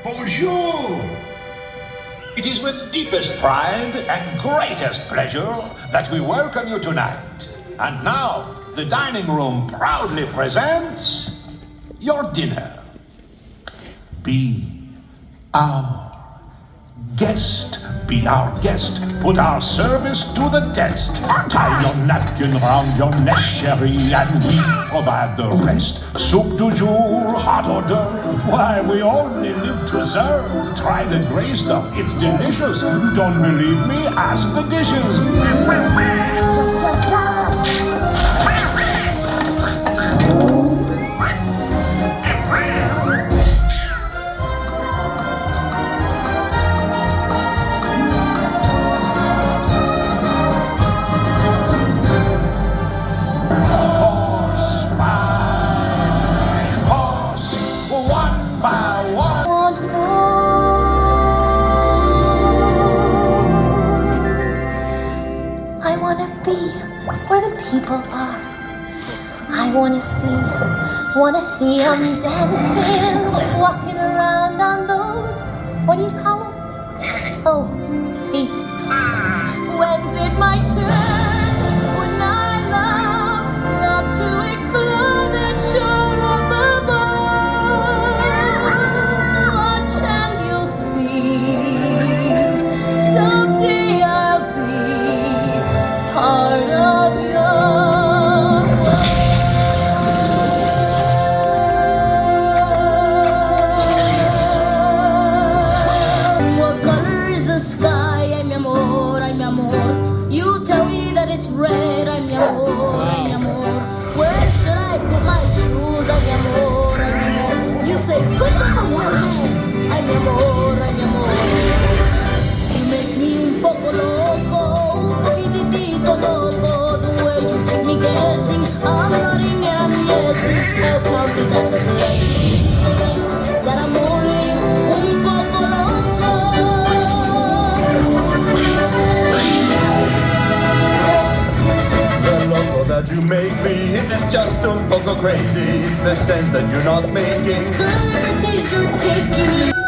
Bonjour! It is with deepest pride and greatest pleasure that we welcome you tonight. And now, the dining room proudly presents your dinner. Be our guest. Be our guest. Put our service to the test. Tie your napkin round your neck, chérie, and we provide the rest. Soup du jour, hot hors d'oeuvre. Why, we only live to serve. Try the gray stuff, it's delicious. Don't believe me? Ask the dishes. Where the people are. I wanna see them dancing, walking around on those, what do you call them? Oh, feet. When's it my turn? When I love to explore that shore up above. Watch and you'll see, someday I'll be part of your What color is the sky? Ay, mi amor, ay, mi amor. You tell me that it's red. Ay, mi amor, ay, mi amor. Where should I put my shoes? Ay, mi amor, ay, mi amor. You say, put them away. Ay, mi amor, ay, mi amor. You make me un poco loco, un poquitito loco. The way you keep me guessing, I'm nodding and I'm guessing. I'll count it as a blessing that I'm only un poco loco. The loco that you make me, it is just un poco crazy. The sense that you're not making The liberties you're taking.